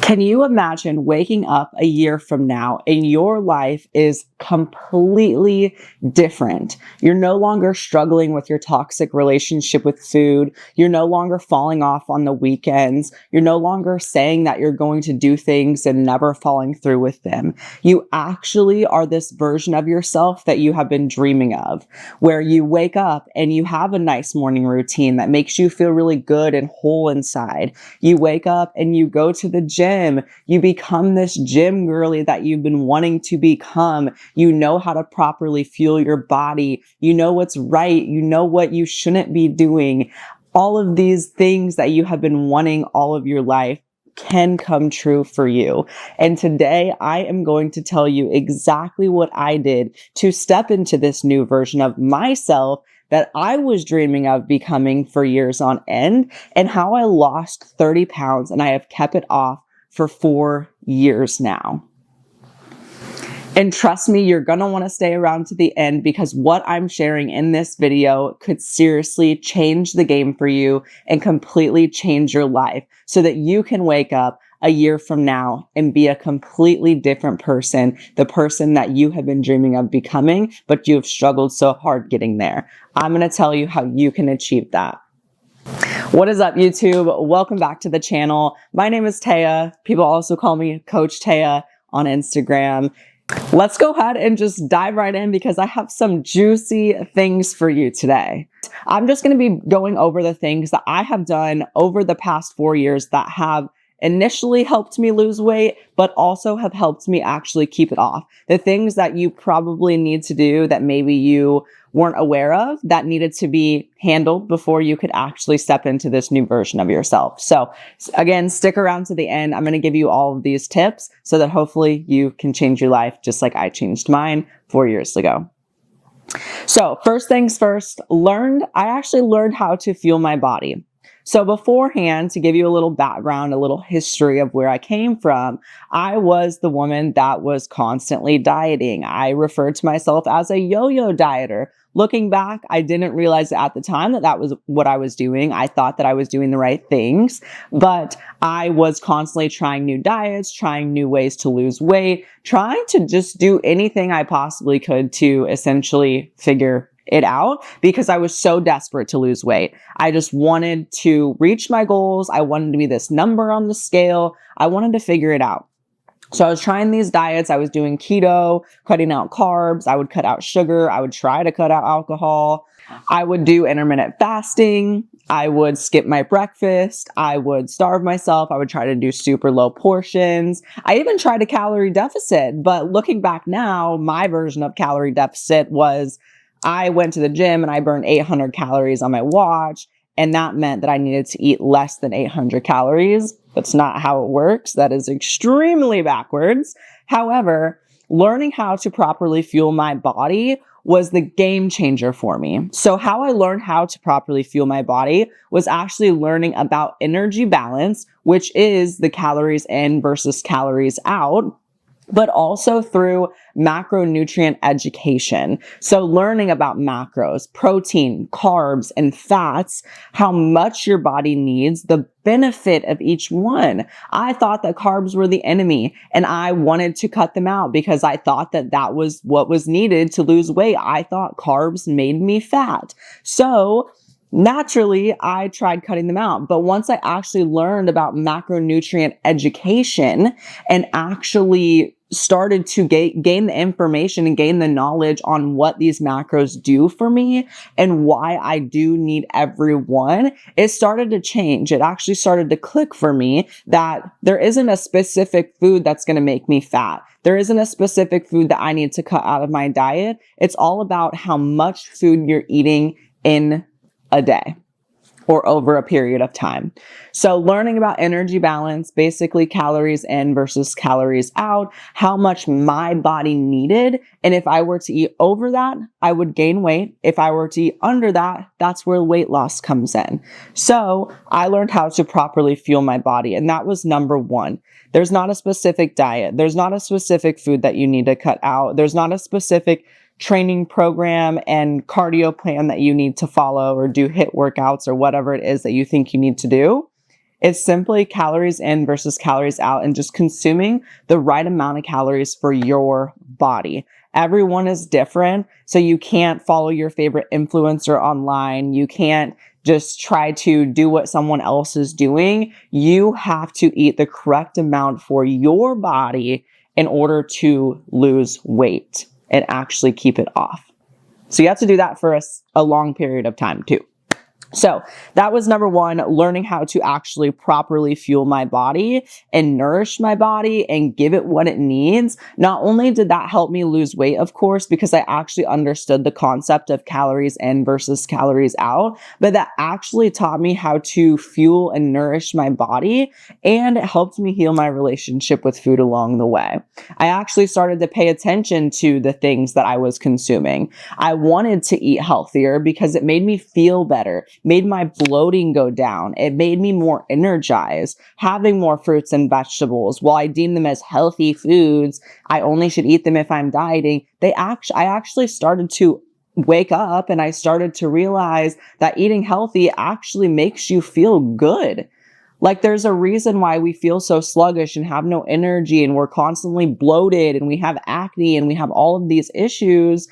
Can you imagine waking up a year from now and your life is completely different? You're no longer struggling with your toxic relationship with food. You're no longer falling off on the weekends. You're no longer saying that you're going to do things and never following through with them. You actually are this version of yourself that you have been dreaming of, where you wake up and you have a nice morning routine that makes you feel really good and whole inside. You wake up and you go to the gym. You become this gym girly that you've been wanting to become. You know how to properly fuel your body. You know what's right. You know what you shouldn't be doing. All of these things that you have been wanting all of your life can come true for you. And today I am going to tell you exactly what I did to step into this new version of myself that I was dreaming of becoming for years on end, and how I lost 30 pounds and I have kept it off for 4 years now. And trust me, you're going to want to stay around to the end, because what I'm sharing in this video could seriously change the game for you and completely change your life so that you can wake up a year from now and be a completely different person, the person that you have been dreaming of becoming, but you have struggled so hard getting there. I'm going to tell you how you can achieve that. What is up, YouTube? Welcome back to the channel. My name is Taya. People also call me Coach Taya on Instagram. Let's go ahead and just dive right in, because I have some juicy things for you today. I'm just going to be going over the things that I have done over the past 4 years that have initially helped me lose weight, but also have helped me actually keep it off. The things that you probably need to do that maybe you weren't aware of, that needed to be handled before you could actually step into this new version of yourself. So again, stick around to the end. I'm going to give you all of these tips so that hopefully you can change your life just like I changed mine 4 years ago. So first things first, I actually learned how to fuel my body. So beforehand, to give you a little background, a little history of where I came from, I was the woman that was constantly dieting. I referred to myself as a yo-yo dieter. Looking back, I didn't realize at the time that that was what I was doing. I thought that I was doing the right things, but I was constantly trying new diets, trying new ways to lose weight, trying to just do anything I possibly could to essentially figure it out, because I was so desperate to lose weight. I just wanted to reach my goals. I wanted to be this number on the scale. I wanted to figure it out. So I was trying these diets. I was doing keto, cutting out carbs. I would cut out sugar. I would try to cut out alcohol. I would do intermittent fasting. I would skip my breakfast. I would starve myself. I would try to do super low portions. I even tried a calorie deficit, but looking back now, my version of calorie deficit was I went to the gym and I burned 800 calories on my watch, and that meant that I needed to eat less than 800 calories. That's not how it works. That is extremely backwards. However, learning how to properly fuel my body was the game changer for me. So how I learned how to properly fuel my body was actually learning about energy balance, which is the calories in versus calories out, but also through macronutrient education. So learning about macros, protein, carbs, and fats, how much your body needs, the benefit of each one. I thought that carbs were the enemy, and I wanted to cut them out because I thought that that was what was needed to lose weight. I thought carbs made me fat. So naturally, I tried cutting them out. But once I actually learned about macronutrient education and actually started to gain the information and gain the knowledge on what these macros do for me and why I do need every one, it started to change. It actually started to click for me that there isn't a specific food that's going to make me fat. There isn't a specific food that I need to cut out of my diet. It's all about how much food you're eating in a day or over a period of time. So learning about energy balance, basically calories in versus calories out, how much my body needed. And if I were to eat over that, I would gain weight. If I were to eat under that, that's where weight loss comes in. So I learned how to properly fuel my body. And that was number one. There's not a specific diet. There's not a specific food that you need to cut out. There's not a specific training program and cardio plan that you need to follow or do HIIT workouts or whatever it is that you think you need to do. It's simply calories in versus calories out and just consuming the right amount of calories for your body. Everyone is different, so you can't follow your favorite influencer online. You can't just try to do what someone else is doing. You have to eat the correct amount for your body in order to lose weight and actually keep it off. So you have to do that for a long period of time too. So that was number one, learning how to actually properly fuel my body and nourish my body and give it what it needs. Not only did that help me lose weight, of course, because I actually understood the concept of calories in versus calories out, but that actually taught me how to fuel and nourish my body, and it helped me heal my relationship with food along the way. I actually started to pay attention to the things that I was consuming. I wanted to eat healthier because it made me feel better, made my bloating go down. It made me more energized. Having more fruits and vegetables, while I deem them as healthy foods, I only should eat them if I'm dieting. I actually started to wake up and I started to realize that eating healthy actually makes you feel good. Like, there's a reason why we feel so sluggish and have no energy and we're constantly bloated and we have acne and we have all of these issues.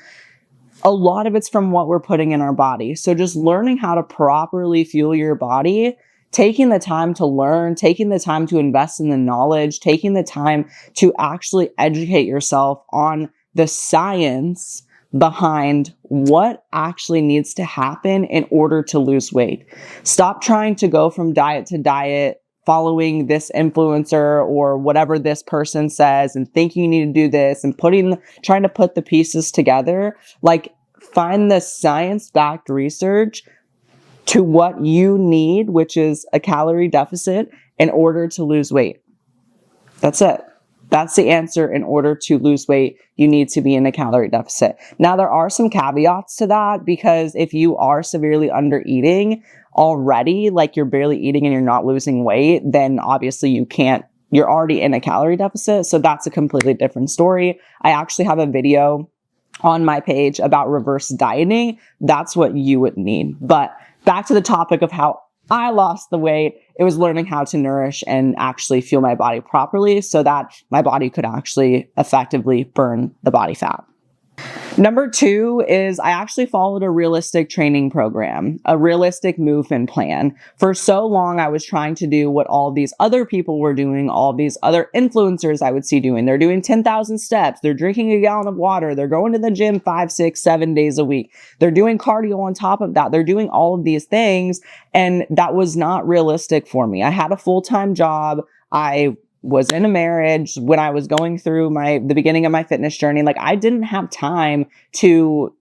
A lot of it's from what we're putting in our body. So just learning how to properly fuel your body, taking the time to learn, taking the time to invest in the knowledge, taking the time to actually educate yourself on the science behind what actually needs to happen in order to lose weight. Stop trying to go from diet to diet, following this influencer or whatever this person says and thinking you need to do this and trying to put the pieces together. Like, find the science-backed research to what you need, which is a calorie deficit, in order to lose weight. That's it. That's the answer. In order to lose weight, you need to be in a calorie deficit. Now, there are some caveats to that, because if you are severely under eating already, like you're barely eating and you're not losing weight, then obviously you're already in a calorie deficit. So that's a completely different story. I actually have a video on my page about reverse dieting. That's what you would need. But back to the topic of how I lost the weight. It was learning how to nourish and actually fuel my body properly so that my body could actually effectively burn the body fat. Number two is I actually followed a realistic training program, a realistic movement plan. For so long, I was trying to do what all these other people were doing, all these other influencers I would see doing. They're doing 10,000 steps. They're drinking a gallon of water. They're going to the gym 5, 6, 7 days a week. They're doing cardio on top of that. They're doing all of these things. And that was not realistic for me. I had a full-time job. I was in a marriage when I was going through the beginning of my fitness journey. Like, I didn't have time to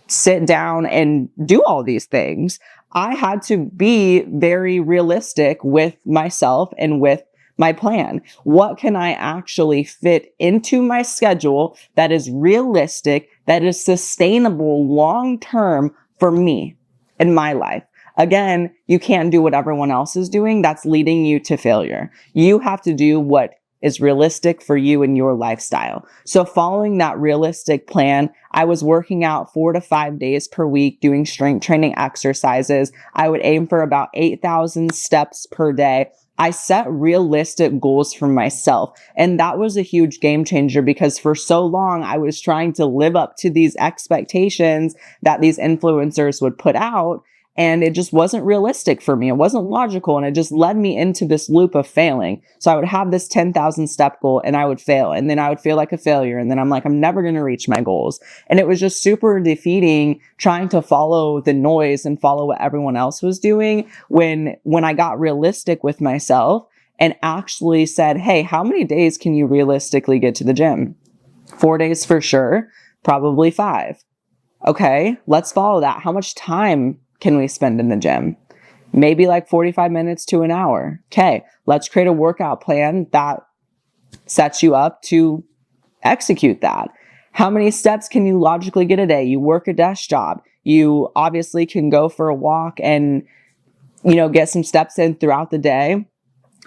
sit down and do all these things. I had to be very realistic with myself and with my plan. What can I actually fit into my schedule that is realistic, that is sustainable long-term for me in my life? Again, you can't do what everyone else is doing. That's leading you to failure. You have to do what is realistic for you and your lifestyle. So following that realistic plan, I was working out 4 to 5 days per week, doing strength training exercises. I would aim for about 8,000 steps per day. I set realistic goals for myself. And that was a huge game changer, because for so long, I was trying to live up to these expectations that these influencers would put out. And it just wasn't realistic for me. It wasn't logical. And it just led me into this loop of failing. So I would have this 10,000 step goal and I would fail. And then I would feel like a failure. And then I'm like, I'm never going to reach my goals. And it was just super defeating trying to follow the noise and follow what everyone else was doing. When I got realistic with myself and actually said, hey, how many days can you realistically get to the gym? 4 days for sure, probably 5. Okay, let's follow that. How much time can we spend in the gym? Maybe like 45 minutes to an hour. Okay, let's create a workout plan that sets you up to execute that. How many steps can you logically get a day? You work a desk job. You obviously can go for a walk and, get some steps in throughout the day.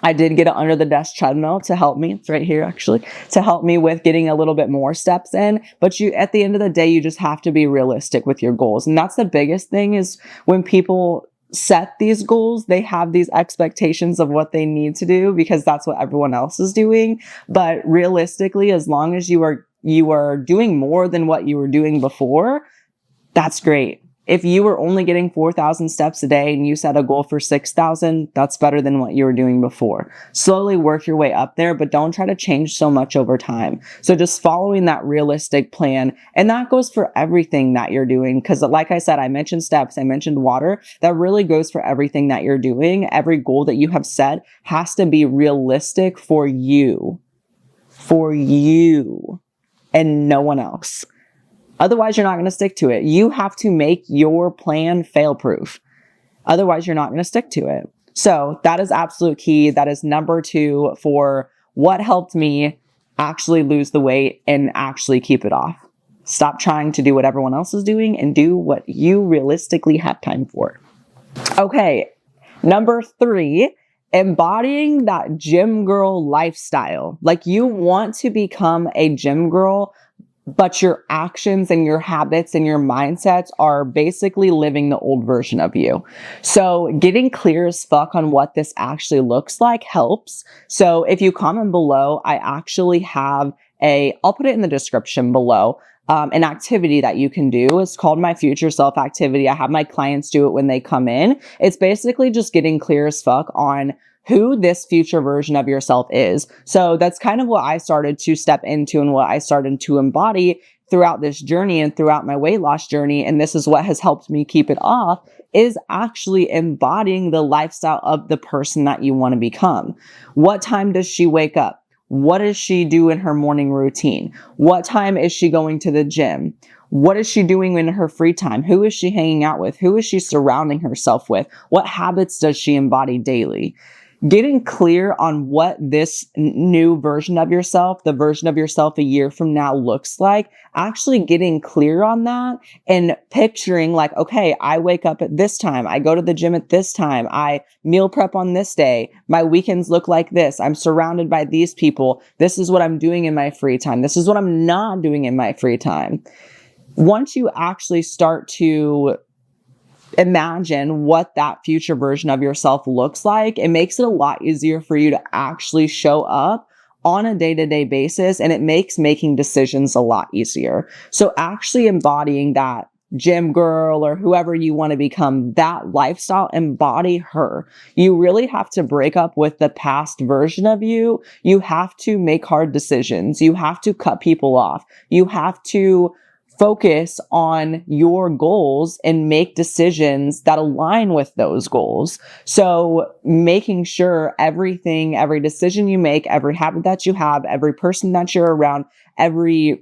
I did get an under the desk treadmill to help me. It's right here, actually, to help me with getting a little bit more steps in. But at the end of the day, you just have to be realistic with your goals. And that's the biggest thing, is when people set these goals, they have these expectations of what they need to do because that's what everyone else is doing. But realistically, as long as you are doing more than what you were doing before, that's great. If you were only getting 4,000 steps a day and you set a goal for 6,000, that's better than what you were doing before. Slowly work your way up there, but don't try to change so much over time. So just following that realistic plan, and that goes for everything that you're doing. Because like I said, I mentioned steps, I mentioned water. That really goes for everything that you're doing. Every goal that you have set has to be realistic for you and no one else. Otherwise, you're not going to stick to it. You have to make your plan fail-proof. Otherwise, you're not going to stick to it. So that is absolute key. That is number 2 for what helped me actually lose the weight and actually keep it off. Stop trying to do what everyone else is doing and do what you realistically have time for. Okay, number 3, embodying that gym girl lifestyle. Like, you want to become a gym girl, but your actions and your habits and your mindsets are basically living the old version of you. So getting clear as fuck on what this actually looks like helps. So if you comment below, I actually have I'll put it in the description below, an activity that you can do. It's called my future self activity. I have my clients do it when they come in. It's basically just getting clear as fuck on who this future version of yourself is. So that's kind of what I started to step into and what I started to embody throughout this journey and throughout my weight loss journey. And this is what has helped me keep it off, is actually embodying the lifestyle of the person that you want to become. What time does she wake up? What does she do in her morning routine? What time is she going to the gym? What is she doing in her free time? Who is she hanging out with? Who is she surrounding herself with? What habits does she embody daily? Getting clear on what this new version of yourself, the version of yourself a year from now looks like, actually getting clear on that and picturing like, okay, I wake up at this time. I go to the gym at this time. I meal prep on this day. My weekends look like this. I'm surrounded by these people. This is what I'm doing in my free time. This is what I'm not doing in my free time. Once you actually start to imagine what that future version of yourself looks like, it makes it a lot easier for you to actually show up on a day-to-day basis, and it makes making decisions a lot easier. So actually embodying that gym girl or whoever you want to become, that lifestyle, embody her. You really have to break up with the past version of you. You have to make hard decisions. You have to cut people off. You have to focus on your goals and make decisions that align with those goals. So making sure every decision you make, every habit that you have, every person that you're around, everything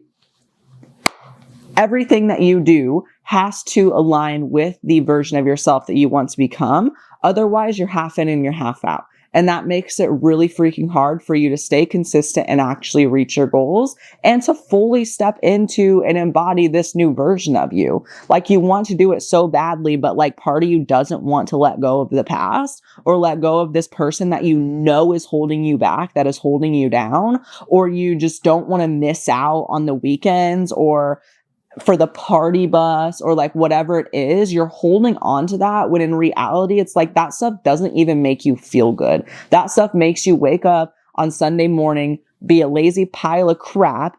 that you do has to align with the version of yourself that you want to become. Otherwise, you're half in and you're half out. And that makes it really freaking hard for you to stay consistent and actually reach your goals and to fully step into and embody this new version of you. Like, you want to do it so badly, but like part of you doesn't want to let go of the past or let go of this person that you know is holding you back, that is holding you down, or you just don't want to miss out on the weekends or for the party bus or like whatever it is. You're holding on to that when in reality, it's like that stuff doesn't even make you feel good. That stuff makes you wake up on Sunday morning, be a lazy pile of crap,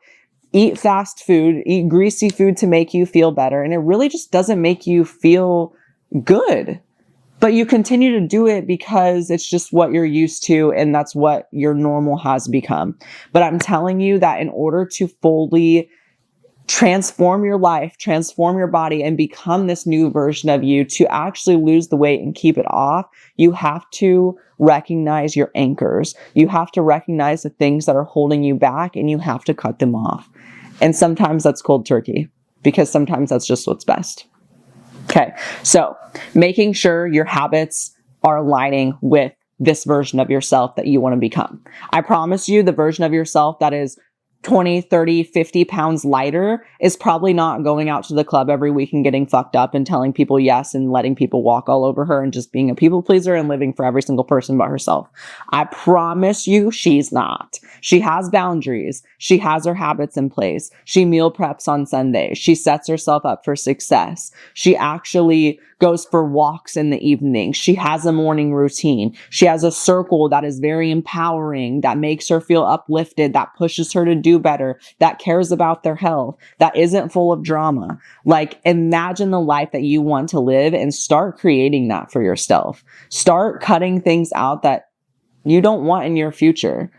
eat fast food, eat greasy food to make you feel better. And it really just doesn't make you feel good. But you continue to do it because it's just what you're used to and that's what your normal has become. But I'm telling you that in order to fully transform your life, transform your body, and become this new version of you, to actually lose the weight and keep it off, you have to recognize your anchors. You have to recognize the things that are holding you back and you have to cut them off. And sometimes that's cold turkey because sometimes that's just what's best. Okay, so making sure your habits are aligning with this version of yourself that you want to become. I promise you, the version of yourself that is 20, 30, 50 pounds lighter is probably not going out to the club every week and getting fucked up and telling people yes and letting people walk all over her and just being a people pleaser and living for every single person but herself. I promise you she's not. She has boundaries. She has her habits in place. She meal preps on Sundays. She sets herself up for success. She actually goes for walks in the evening. She has a morning routine. She has a circle that is very empowering, that makes her feel uplifted, that pushes her to do better, that cares about their health, that isn't full of drama. Like, imagine the life that you want to live and start creating that for yourself. Start cutting things out that you don't want in your future.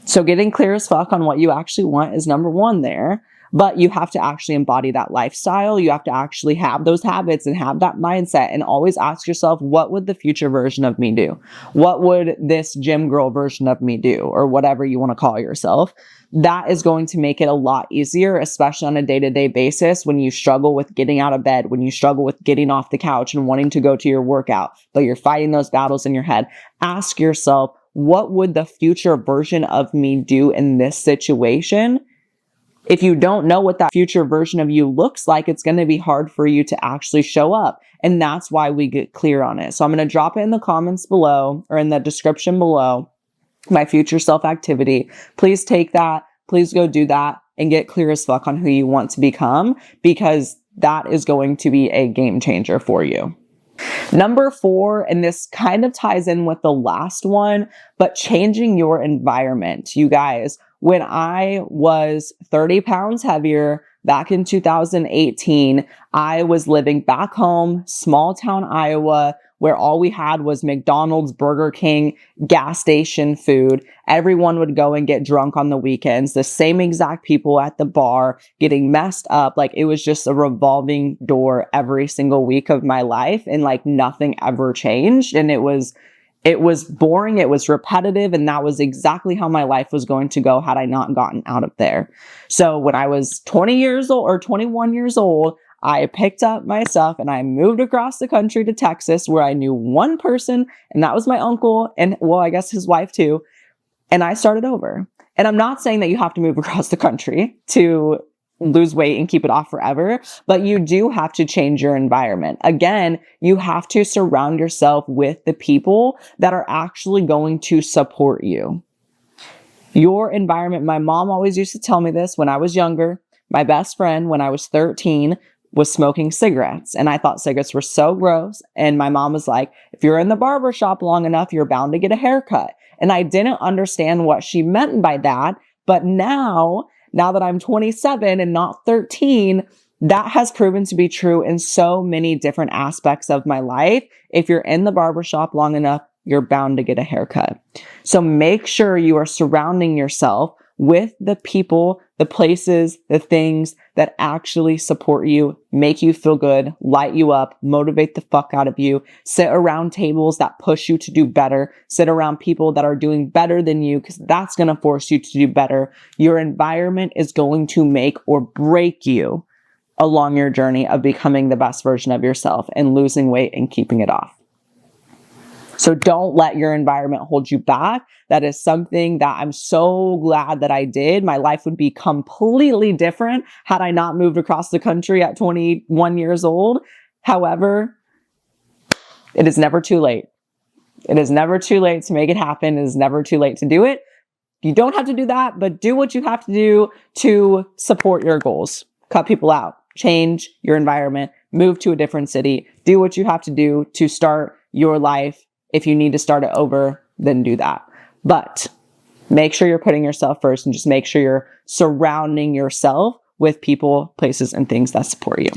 So getting clear as fuck on what you actually want is number one there. But you have to actually embody that lifestyle. You have to actually have those habits and have that mindset, and always ask yourself, what would the future version of me do? What would this gym girl version of me do? Or whatever you want to call yourself. That is going to make it a lot easier, especially on a day-to-day basis, when you struggle with getting out of bed, when you struggle with getting off the couch and wanting to go to your workout, but you're fighting those battles in your head. Ask yourself, what would the future version of me do in this situation? If you don't know what that future version of you looks like, it's going to be hard for you to actually show up. And that's why we get clear on it. So I'm going to drop it in the comments below, or in the description below, my future self activity. Please take that. Please go do that and get clear as fuck on who you want to become, because that is going to be a game changer for you. Number 4, and this kind of ties in with the last one, but changing your environment. You guys, when I was 30 pounds heavier back in 2018, I was living back home, small town Iowa, where all we had was McDonald's, Burger King, gas station food. Everyone would go and get drunk on the weekends. The same exact people at the bar getting messed up. Like, it was just a revolving door every single week of my life, and like nothing ever changed. And it was boring. It was repetitive. And that was exactly how my life was going to go had I not gotten out of there. So when I was 20 years old or 21 years old, I picked up my stuff and I moved across the country to Texas, where I knew one person, and that was my uncle, and well, I guess his wife too. And I started over. And I'm not saying that you have to move across the country to lose weight and keep it off forever, but you do have to change your environment. Again, you have to surround yourself with the people that are actually going to support you. Your environment, my mom always used to tell me this when I was younger. My best friend, when I was 13, was smoking cigarettes, and I thought cigarettes were so gross. And my mom was like, if you're in the barber shop long enough, you're bound to get a haircut. And I didn't understand what she meant by that. But now that I'm 27 and not 13, that has proven to be true in so many different aspects of my life. If you're in the barber shop long enough, you're bound to get a haircut. So make sure you are surrounding yourself with the people, the places, the things that actually support you, make you feel good, light you up, motivate the fuck out of you. Sit around tables that push you to do better. Sit around people that are doing better than you, because that's going to force you to do better. Your environment is going to make or break you along your journey of becoming the best version of yourself and losing weight and keeping it off. So don't let your environment hold you back. That is something that I'm so glad that I did. My life would be completely different had I not moved across the country at 21 years old. However, it is never too late. It is never too late to make it happen. It is never too late to do it. You don't have to do that, but do what you have to do to support your goals. Cut people out, change your environment, move to a different city, do what you have to do to start your life. If you need to start it over, then do that. But make sure you're putting yourself first, and just make sure you're surrounding yourself with people, places, and things that support you.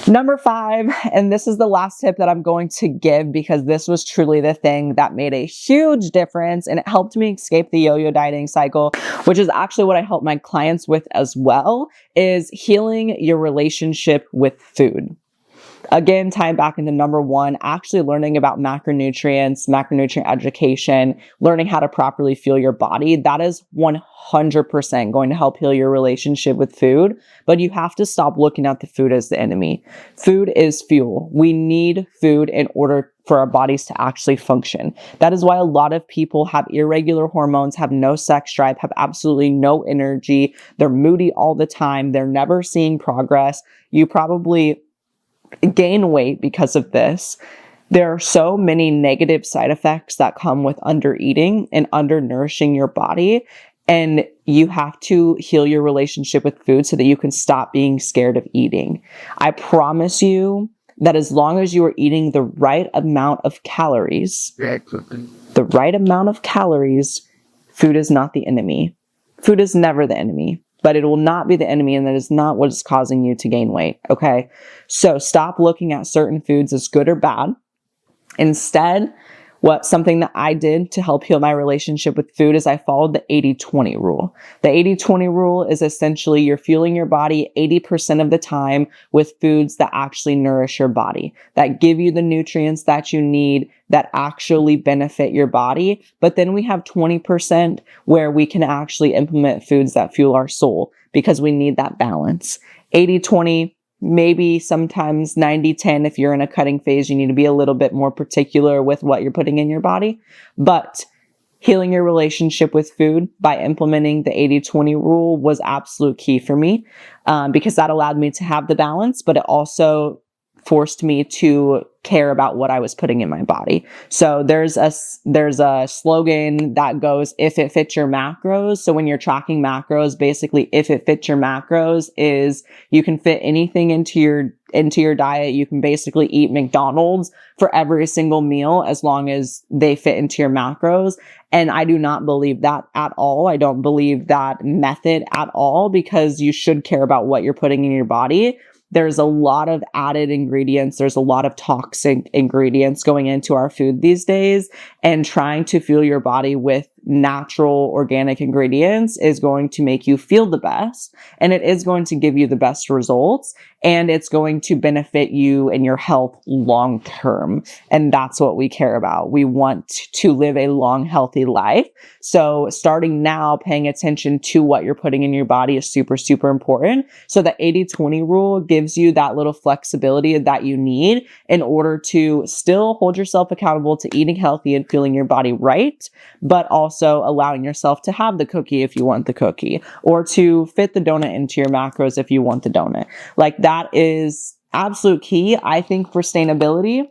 Number 5, and this is the last tip that I'm going to give, because this was truly the thing that made a huge difference, and it helped me escape the yo-yo dieting cycle, which is actually what I help my clients with as well, is healing your relationship with food. Again, tying back into number 1, actually learning about macronutrients, macronutrient education, learning how to properly fuel your body. That is 100% going to help heal your relationship with food. But you have to stop looking at the food as the enemy. Food is fuel. We need food in order for our bodies to actually function. That is why a lot of people have irregular hormones, have no sex drive, have absolutely no energy. They're moody all the time. They're never seeing progress. You probably gain weight because of this. There are so many negative side effects that come with undereating and undernourishing your body. And you have to heal your relationship with food so that you can stop being scared of eating. I promise you that as long as you are eating the right amount of calories, food is not the enemy. Food is never the enemy, but it will not be the enemy, and that is not what is causing you to gain weight, okay? So stop looking at certain foods as good or bad. Instead, something that I did to help heal my relationship with food is I followed the 80-20 rule. The 80-20 rule is essentially you're fueling your body 80% of the time with foods that actually nourish your body, that give you the nutrients that you need, that actually benefit your body. But then we have 20% where we can actually implement foods that fuel our soul, because we need that balance. 80-20, maybe sometimes 90-10. If you're in a cutting phase, you need to be a little bit more particular with what you're putting in your body. But healing your relationship with food by implementing the 80-20 rule was absolute key for me, because that allowed me to have the balance, but it also forced me to care about what I was putting in my body. So there's a slogan that goes, if it fits your macros. So when you're tracking macros, basically, if it fits your macros is you can fit anything into your diet. You can basically eat McDonald's for every single meal as long as they fit into your macros. And I do not believe that at all. I don't believe that method at all, because you should care about what you're putting in your body. There's a lot of added ingredients. There's a lot of toxic ingredients going into our food these days, and trying to fuel your body with natural organic ingredients is going to make you feel the best, and it is going to give you the best results, and it's going to benefit you and your health long term. And that's what we care about. We want to live a long, healthy life. So starting now, paying attention to what you're putting in your body is super, super important. So the 80-20 rule gives you that little flexibility that you need in order to still hold yourself accountable to eating healthy and fueling your body right, but also allowing yourself to have the cookie if you want the cookie, or to fit the donut into your macros if you want the donut. Like, that is absolute key, I think, for sustainability,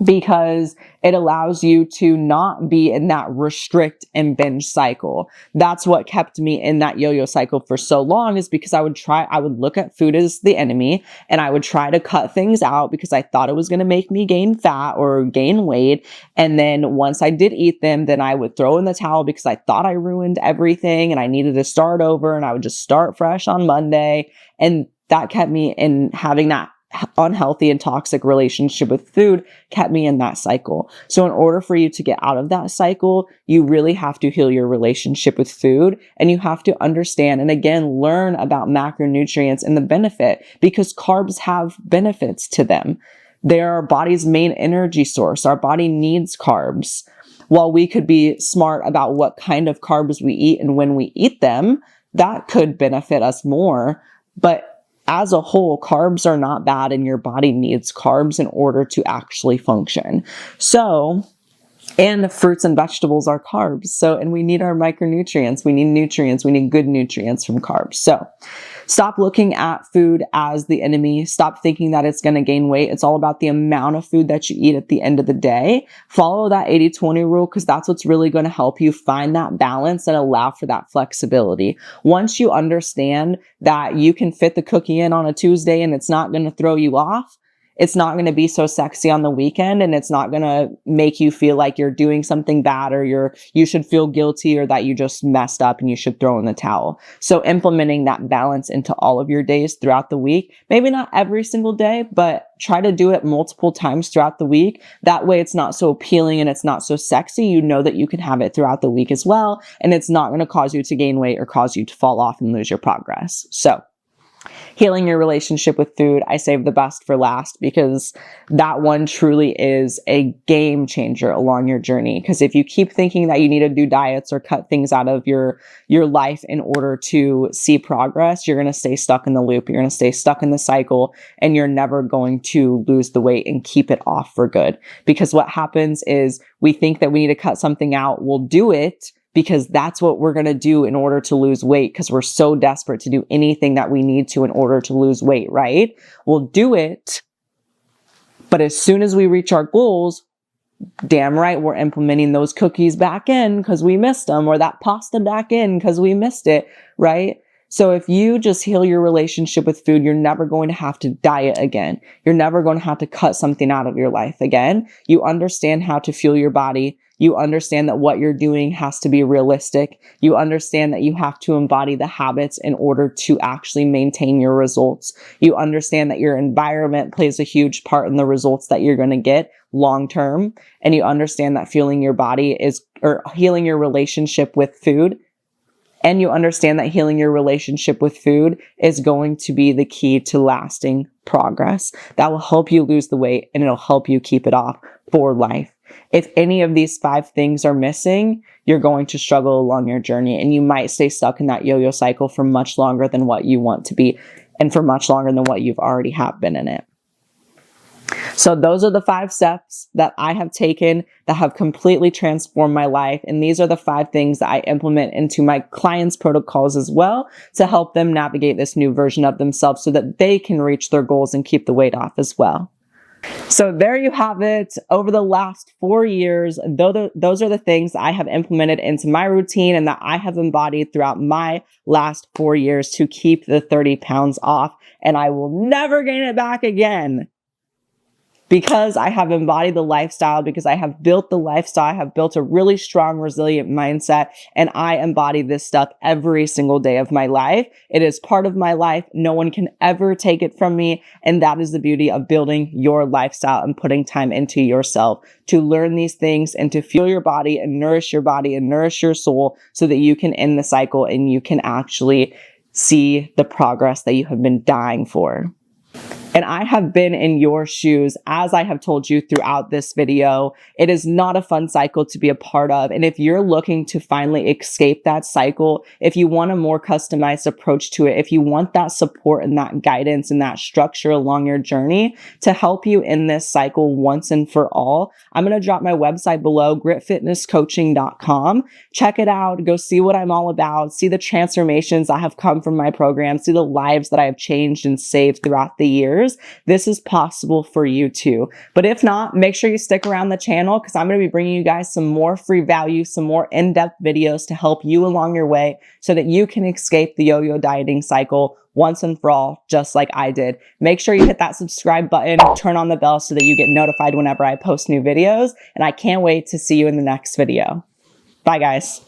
because it allows you to not be in that restrict and binge cycle. That's what kept me in that yo-yo cycle for so long, is because I would look at food as the enemy, and I would try to cut things out because I thought it was going to make me gain fat or gain weight. And then once I did eat them, then I would throw in the towel because I thought I ruined everything and I needed to start over, and I would just start fresh on Monday. And that kept me in having that unhealthy and toxic relationship with food, kept me in that cycle. So in order for you to get out of that cycle, you really have to heal your relationship with food, and you have to understand and again learn about macronutrients and the benefit, because carbs have benefits to them. They're our body's main energy source. Our body needs carbs. While we could be smart about what kind of carbs we eat and when we eat them, that could benefit us more. But as a whole, carbs are not bad, and your body needs carbs in order to actually function. So, and the fruits and vegetables are carbs. So, and we need our micronutrients. We need nutrients. We need good nutrients from carbs. So stop looking at food as the enemy. Stop thinking that it's going to gain weight. It's all about the amount of food that you eat at the end of the day. Follow that 80-20 rule, because that's what's really going to help you find that balance and allow for that flexibility. Once you understand that you can fit the cookie in on a Tuesday and it's not going to throw you off, it's not going to be so sexy on the weekend, and it's not going to make you feel like you're doing something bad, or you should feel guilty, or that you just messed up and you should throw in the towel. So implementing that balance into all of your days throughout the week, maybe not every single day, but try to do it multiple times throughout the week. That way it's not so appealing and it's not so sexy. You know that you can have it throughout the week as well, and it's not going to cause you to gain weight or cause you to fall off and lose your progress. So healing your relationship with food, I saved the best for last, because that one truly is a game changer along your journey. Because if you keep thinking that you need to do diets or cut things out of your life in order to see progress, you're going to stay stuck in the loop. You're going to stay stuck in the cycle, and you're never going to lose the weight and keep it off for good. Because what happens is we think that we need to cut something out. We'll do it because that's what we're going to do in order to lose weight, because we're so desperate to do anything that we need to in order to lose weight, right? We'll do it, But as soon as we reach our goals, damn right, we're implementing those cookies back in because we missed them, or that pasta back in because we missed it, right? So if you just heal your relationship with food, you're never going to have to diet again. You're never going to have to cut something out of your life again. You understand how to fuel your body. You understand that what you're doing has to be realistic. You understand that you have to embody the habits in order to actually maintain your results. You understand that your environment plays a huge part in the results that you're going to get long term. And you understand that fueling your body or healing your relationship with food. And you understand that healing your relationship with food is going to be the key to lasting progress. That will help you lose the weight and it'll help you keep it off for life. If any of these 5 things are missing, you're going to struggle along your journey and you might stay stuck in that yo-yo cycle for much longer than what you want to be and for much longer than what you've already have been in it. So those are the 5 steps that I have taken that have completely transformed my life. And these are the 5 things that I implement into my clients' protocols as well to help them navigate this new version of themselves so that they can reach their goals and keep the weight off as well. So there you have it. Over the last 4 years, those are the things I have implemented into my routine and that I have embodied throughout my last 4 years to keep the 30 pounds off. And I will never gain it back again. Because I have embodied the lifestyle, because I have built the lifestyle, I have built a really strong, resilient mindset, and I embody this stuff every single day of my life. It is part of my life. No one can ever take it from me. And that is the beauty of building your lifestyle and putting time into yourself to learn these things and to fuel your body and nourish your soul so that you can end the cycle and you can actually see the progress that you have been dying for. And I have been in your shoes, as I have told you throughout this video. It is not a fun cycle to be a part of. And if you're looking to finally escape that cycle, if you want a more customized approach to it, if you want that support and that guidance and that structure along your journey to help you in this cycle once and for all, I'm going to drop my website below, gritfitnesscoaching.com. Check it out. Go see what I'm all about. See the transformations that have come from my program. See the lives that I have changed and saved throughout the years. This is possible for you too. But if not, make sure you stick around the channel because I'm going to be bringing you guys some more free value, some more in-depth videos to help you along your way so that you can escape the yo-yo dieting cycle once and for all, just like I did. Make sure you hit that subscribe button, turn on the bell so that you get notified whenever I post new videos. And I can't wait to see you in the next video. Bye, guys.